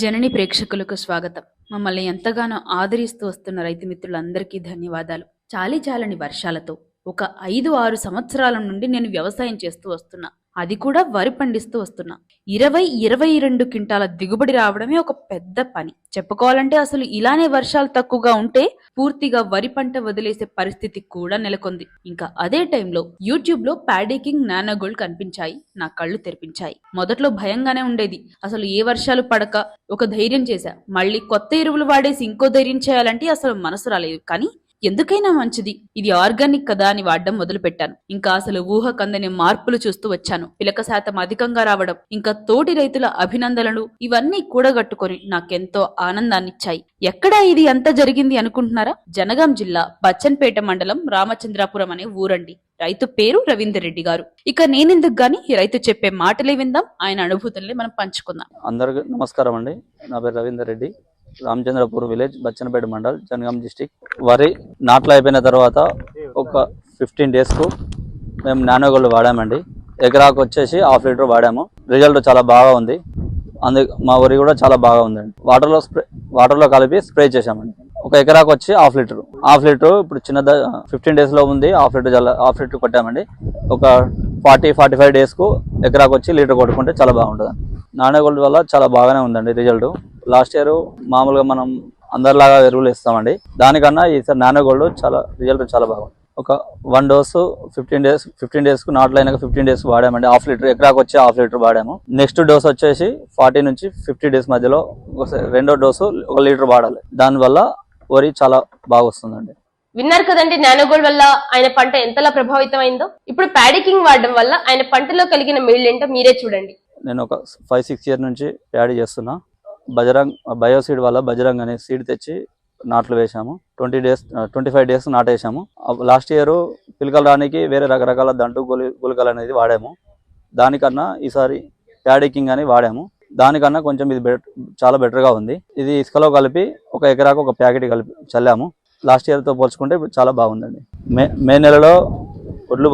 జనని ప్రేక్షకులకు స్వాగతం. మమ్మల్ని ఎంతగానో ఆదరిస్తూ వస్తున్న రైతు మిత్రులందరికీ ధన్యవాదాలు. చాలని వర్షాలతో ఒక 5-6 సంవత్సరాల నుండి నేను వ్యవసాయం చేస్తూ వస్తున్నా. అది కూడా వరి పండిస్తూ వస్తున్నా. 20-22 క్వింటాల దిగుబడి రావడమే ఒక పెద్ద పని. చెప్పుకోవాలంటే అసలు ఇలానే వర్షాలు తక్కువగా ఉంటే పూర్తిగా వరి పంట వదిలేసే పరిస్థితి కూడా నెలకొంది. ఇంకా అదే టైంలో యూట్యూబ్ లో ప్యాడీకింగ్ నానో గోల్డ్ కనిపించాయి. నా కళ్ళు తెరిపించాయి. మొదట్లో భయంగానే ఉండేది. అసలు ఏ వర్షాలు పడక ఒక ధైర్యం చేశా. మళ్ళీ కొత్త ఎరువులు వాడేసి ఇంకో ధైర్యం చేయాలంటే అసలు మనసు రాలేదు. కానీ ఎందుకైనా మంచిది, ఇది ఆర్గానిక్ కదా అని వాడడం మొదలు పెట్టాను. ఇంకా అసలు ఊహకందని మార్పులు చూస్తూ వచ్చాను. పిలక శాతం అధికంగా రావడం, ఇంకా తోటి రైతుల అభినందనలు ఇవన్నీ కూడగట్టుకొని నాకెంతో ఆనందాన్నిచ్చాయి. ఎక్కడా ఇది అంత జరిగింది అనుకుంటున్నారా? జనగాం జిల్లా బచ్చన్పేట మండలం రామచంద్రాపురం అనే ఊరండి. రైతు పేరు రవీందర్ రెడ్డి గారు. ఇక నేనెందుకు గాని రైతు చెప్పే మాటలే విందాం, ఆయన అనుభూతుల్ని మనం పంచుకుందాం. అందరికీ నమస్కారం అండి. నా పేరు రవీందర్ రెడ్డి, రామచంద్రపూర్ విలేజ్, బచ్చన్పేట మండల్, జనగాం డిస్టిక్. వరి నాట్లు అయిపోయిన తర్వాత ఒక 15 డేస్కు మేము నానో గోల్డ్ వాడామండి. ఎకరాకు వచ్చేసి 1/2 లీటర్ వాడాము. రిజల్ట్ చాలా బాగా ఉంది. మా వరి కూడా చాలా బాగా ఉందండి. వాటర్లో కలిపి స్ప్రే చేసామండి. ఒక ఎకరాకు వచ్చి 1/2 లీటర్ ఇప్పుడు చిన్న 15 డేస్ లో ఉంది. 1/2 లీటర్ కొట్టామండి. ఒక 40-45 డేస్ కు ఎకరాకు వచ్చి లీటర్ కొట్టుకుంటే చాలా బాగుంటుంది. నానో గోల్డ్ వల్ల చాలా బాగానే ఉందండి రిజల్ట్. లాస్ట్ ఇయర్ మామూలుగా మనం అందరిలాగా ఎరువులు ఇస్తామండి, దానికన్నా ఈసారి నానో గోల్డ్ రిజల్ట్ చాలా బాగుంది. ఒక 1 డోసు 15 డేస్ కు నాట్లు అయినాక 15 డేస్ వాడామండి. 1/2 లీటర్ ఎకరాకు వచ్చి 1/2 లీటర్ వాడాము. నెక్స్ట్ డోస్ వచ్చేసి 40 నుంచి 50 డేస్ మధ్యలో రెండో డోసు 1 లీటర్ వాడాలి. దానివల్ల వరి చాలా బాగా వస్తుందండి. విన్నారు కదండి, నానో గోల్డ్ వల్ల ఆయన పంట ఎంతలా ప్రభావితం అయిందో. ఇప్పుడు ప్యాడీకింగ్ వాడడం వల్ల ఆయన పంటలో కలిగిన మేలు ఏంటో మీరే చూడండి. నేను ఒక 5-6 ఇయర్ నుంచి ప్యాడీ చేస్తున్నా. బయోసీడ్ వల్ల బజరంగ్ అనే సీడ్ తెచ్చి నాట్లు వేసాము. 25 డేస్ నాటేసాము. లాస్ట్ ఇయర్ పిలకలు రానికి వేరే రకరకాల దంటు గుళికలు అనేది వాడాము. దానికన్నా ఈసారి ప్యాడీకింగ్ అని వాడాము. దానికన్నా కొంచెం ఇది చాలా బెటర్గా ఉంది. ఇది ఇసుకలో కలిపి ఒక ఎకరాకు ఒక ప్యాకెట్ కలిపి చల్లాము. లాస్ట్ ఇయర్తో పోల్చుకుంటే చాలా బాగుందండి. మే నెలలో ఒడ్లు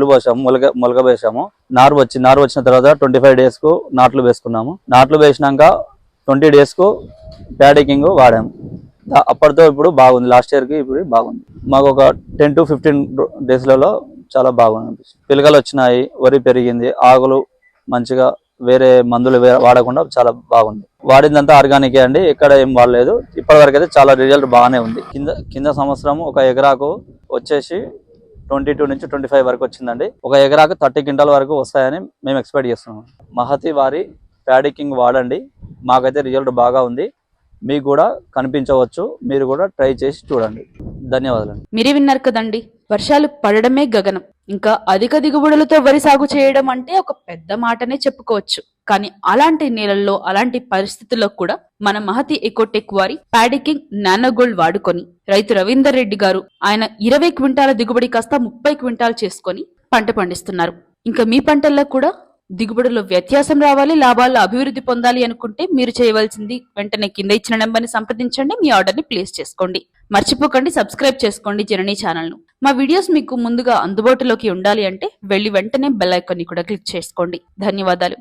పోసాము, మొలక వేసాము. నారు వచ్చిన తర్వాత 25 డేస్ కు నాట్లు వేసుకున్నాము. నాట్లు వేసినాక 20 డేస్ కు ప్యాడీకింగ్ వాడాము. అప్పటితో ఇప్పుడు బాగుంది. లాస్ట్ ఇయర్ కి ఇప్పుడు బాగుంది. మాకు ఒక 10-15 డేస్లలో చాలా బాగుంది. పిలకలు వచ్చినాయి, వరి పెరిగింది, ఆకులు మంచిగా వేరే మందులు వాడకుండా చాలా బాగుంది. వాడిందంతా ఆర్గానికే అండి, ఎక్కడ ఏం వాడలేదు. ఇప్పటి వరకు అయితే చాలా రిజల్ట్ బాగానే ఉంది. కింద సంవత్సరం ఒక ఎకరాకు వచ్చేసి 22 నుంచి 25 వరకు వచ్చిందండి. ఒక ఎకరాకు 30 క్వింటాల వరకు వస్తాయని మేము ఎక్స్పెక్ట్ చేస్తున్నాం. మహతి వారి ప్యాడీకింగ్ వాడండి, మాకైతే రిజల్ట్ బాగా ఉంది. మీకు కూడా కనిపించవచ్చు, మీరు కూడా ట్రై చేసి చూడండి. ధన్యవాదాలు. మీరే విన్నారు కదండి, వర్షాలు పడడమే గగనం. ఇంకా అధిక దిగుబడులతో వరి సాగు చేయడం అంటే ఒక పెద్ద మాటనే చెప్పుకోవచ్చు. కానీ అలాంటి నేలల్లో, అలాంటి పరిస్థితుల్లో కూడా మన మహతి ఎకోటెక్ వారి ప్యాడీకింగ్ నానో గోల్డ్ వాడుకొని రైతు రవీందర్ రెడ్డి గారు ఆయన 20 క్వింటాల దిగుబడి కాస్త 30 క్వింటాలు చేసుకొని పంట పండిస్తున్నారు. ఇంకా మీ పంటల్లో కూడా దిగుబడిలో వ్యత్యాసం రావాలి, లాభాల్లో అభివృద్ధి పొందాలి అనుకుంటే మీరు చేయవలసింది వెంటనే కింద ఇచ్చిన నెంబర్ని సంప్రదించండి. మీ ఆర్డర్ ని ప్లేస్ చేసుకోండి. మర్చిపోకండి, సబ్స్క్రైబ్ చేసుకోండి జననీ ఛానల్ ను. మా వీడియోస్ మీకు ముందుగా అందుబాటులోకి ఉండాలి అంటే వెంటనే బెల్ ఐకాన్ ని కూడా క్లిక్ చేసుకోండి. ధన్యవాదాలు.